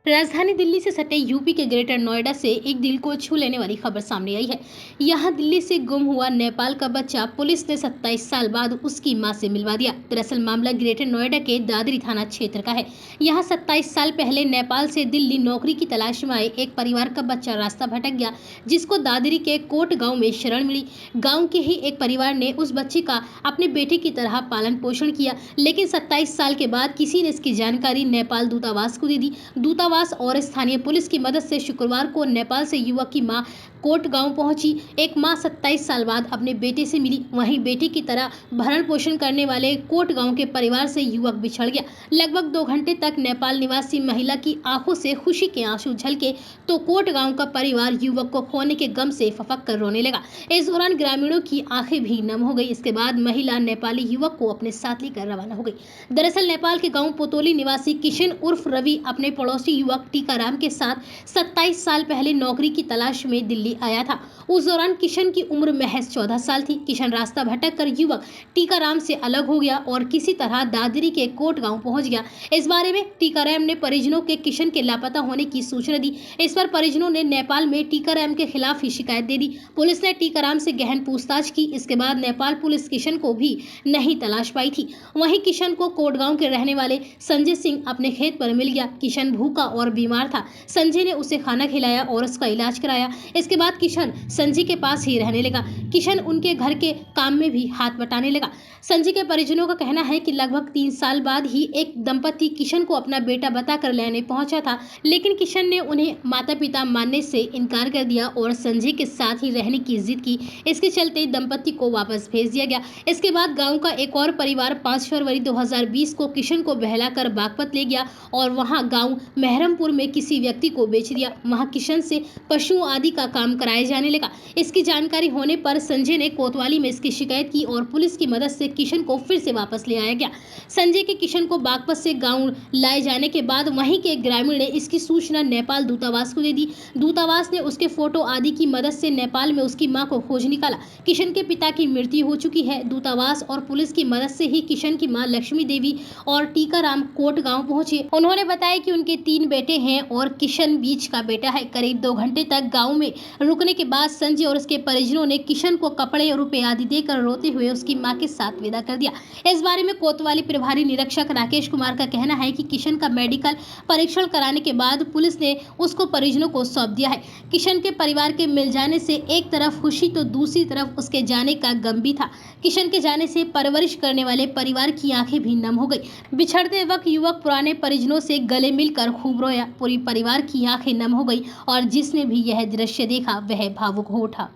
राजधानी दिल्ली से सटे यूपी के ग्रेटर नोएडा से एक दिल को छू लेने वाली खबर सामने आई है। यहां दिल्ली से गुम हुआ नेपाल का बच्चा पुलिस ने 27 साल बाद उसकी मां से मिलवा दिया। दरअसल मामला ग्रेटर नोएडा के दादरी थाना क्षेत्र का है। यहां 27 साल पहले नेपाल से दिल्ली नौकरी की तलाश में आए एक परिवार का बच्चा रास्ता भटक गया, जिसको दादरी के कोट गाँव में शरण मिली। गाँव के ही एक परिवार ने उस बच्चे का अपने बेटे की तरह पालन पोषण किया, लेकिन 27 साल के बाद किसी ने इसकी जानकारी नेपाल दूतावास को दे दी। दूतावास और स्थानीय पुलिस की मदद से शुक्रवार को नेपाल से युवक की मां कोट गांव पहुंची। एक मां 27 साल बाद अपने बेटे से मिली। वहीं बेटे की तरह भरण पोषण करने वाले कोट गांव के परिवार से युवक बिछड़ गया। लगभग 2 घंटे तक नेपाल निवासी महिला की आंखों से खुशी के आंसू झलके तो कोट गांव का परिवार युवक को खोने के गम से फफक कर रोने लगा। इस दौरान ग्रामीणों की आंखें भी नम हो गई। इसके बाद महिला नेपाली युवक को अपने साथ लेकर रवाना हो गई। दरअसल नेपाल के गाँव पोतोली निवासी किशन उर्फ रवि अपने पड़ोसी युवक टीकाराम के साथ 27 साल पहले नौकरी की तलाश में दिल्ली आया था। उस दौरान किशन की उम्र महज 14 साल थी। किशन रास्ता भटक कर युवक टीकाराम से अलग हो गया और किसी तरह दादरी के कोट गांव पहुंच गया। इस बारे में टीकाराम ने परिजनों के किशन के लापता होने की सूचना दी। इस पर परिजनों ने नेपाल में टीकाराम के खिलाफ ही शिकायत दे दी। पुलिस ने टीकाराम से गहन पूछताछ की। इसके बाद नेपाल पुलिस किशन को भी नहीं तलाश पाई थी। वहीं किशन को कोट गांव के रहने वाले संजय सिंह अपने खेत पर मिल गया। किशन भूखा और बीमार था। संजय ने उसे खाना खिलाया और उसका इलाज कराया। इसके बाद किशन संजय के पास ही रहने लगा। किशन उनके घर के काम में भी हाथ बटाने लगा। संजय के परिजनों का कहना है कि लगभग 3 साल बाद ही एक दंपति किशन को अपना बेटा बताकर लेने पहुंचा था, लेकिन किशन ने उन्हें माता पिता मानने से इनकार कर दिया और संजय के साथ ही रहने की जिद की। इसके चलते दंपति को वापस भेज दिया गया। इसके बाद गाँव का एक और परिवार 5 फरवरी 2020 को किशन को बहलाकर बागपत ले गया और वहां गांव महरमपुर में किसी व्यक्ति को बेच दिया। वहां किशन से पशुओं आदि का काम कराया जाने लगा। इसकी जानकारी होने पर संजय ने कोतवाली में इसकी शिकायत की और पुलिस की मदद से किशन को फिर से वापस ले आया गया। संजय के किशन को बागपत से गांव लाए जाने के बाद वहीं के ग्रामीण ने इसकी सूचना नेपाल दूतावास को दे दी। दूतावास ने उसके फोटो आदि की मदद से नेपाल में उसकी मां को खोज निकाला। किशन के पिता की मृत्यु हो चुकी है। दूतावास और पुलिस की मदद से ही किशन की मां लक्ष्मी देवी और टीकाराम कोट गांव पहुंचे। उन्होंने बताया कि उनके 3 बेटे हैं और किशन बीच का बेटा है। करीब 2 घंटे तक गांव में रुकने के बाद संजय और उसके परिजनों ने किशन को कपड़े और रुपए आदि देकर रोते हुए उसकी मां के साथ विदा कर दिया। इस बारे में कोतवाली प्रभारी निरीक्षक राकेश कुमार का कहना है कि किशन का मेडिकल परीक्षण कराने के बाद पुलिस ने उसको परिजनों को सौंप दिया है। किशन के परिवार के मिल जाने से एक तरफ खुशी तो दूसरी तरफ उसके जाने का गम भी था। किशन के जाने से परवरिश करने वाले परिवार की आंखें भी नम हो गई। बिछड़ते वक्त युवक पुराने परिजनों से गले मिलकर खूब रोया। पूरी परिवार की आंखें नम हो गई और जिसने भी यह दृश्य देखा वह भावुक हो उठा।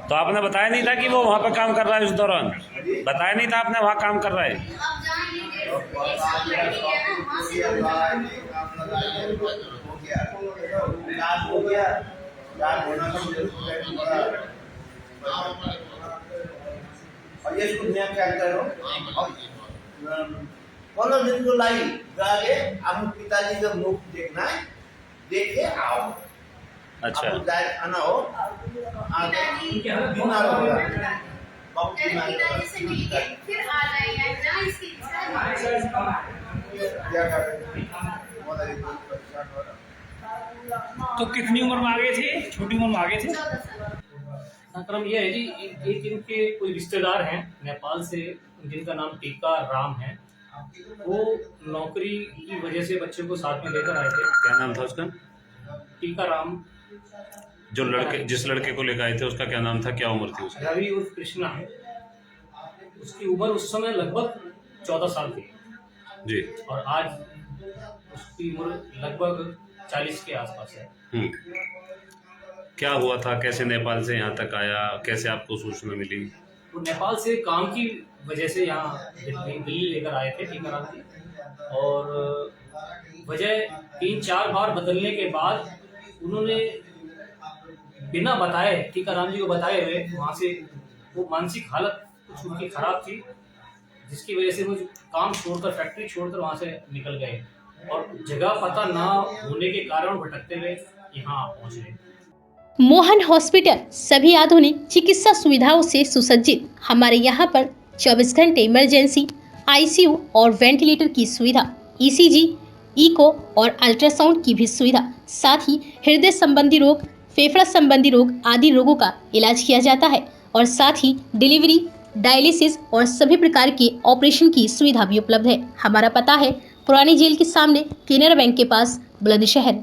तो आपने बताया नहीं था कि वो वहाँ पे काम कर रहा है? उस दौरान बताया नहीं था आपने वहाँ काम कर रहा है? और ये दुनिया क्या करो 15 दिन को लाई जाके हम पिताजी का मुख देखना है, देखे आओ। अच्छा, खाना हो बीमार हो गया, बहुत बीमार फिर आ तो कितनी उम्र में आ गए थे? छोटी उम्र में आ गए थे। क्रम यह है जी, एक इनके कोई रिश्तेदार हैं नेपाल से, जिनका नाम टीका राम है। वो नौकरी की वजह से बच्चे को साथ में लेकर आए थे। क्या नाम था उसका? टीका राम। जिस लड़के को लेकर आए थे उसका क्या नाम था, क्या उम्र थी उसकी? रवि उर्फ कृष्णा है। उसकी उम्र उस समय लगभग 14 साल थी जी, और आज उसकी उम्र लगभग 40 के आसपास है। क्या हुआ था, कैसे नेपाल से यहाँ तक आया, कैसे आपको सूचना मिली? वो नेपाल से काम की वजह से यहाँ दिल्ली लेकर आए थे टीकाराम जी, और वजह 3-4 बार बदलने के बाद उन्होंने बिना बताए, टीकाराम जी को बताए हुए, वहाँ से वो मानसिक हालत कुछ उनकी खराब थी, जिसकी वजह से वो काम छोड़कर, फैक्ट्री छोड़कर वहाँ से निकल गए और जगह पता ना होने के कारण भटकते हुए यहाँ पहुँचे। मोहन हॉस्पिटल सभी आधुनिक चिकित्सा सुविधाओं से सुसज्जित। हमारे यहाँ पर 24 घंटे इमरजेंसी, आईसीयू और वेंटिलेटर की सुविधा, ईसीजी, इको और अल्ट्रासाउंड की भी सुविधा। साथ ही हृदय संबंधी रोग, फेफड़ा संबंधी रोग आदि रोगों का इलाज किया जाता है और साथ ही डिलीवरी, डायलिसिस और सभी प्रकार के ऑपरेशन की सुविधा भी उपलब्ध है। हमारा पता है पुरानी जेल के सामने, केनरा बैंक के पास, बुलंदशहर।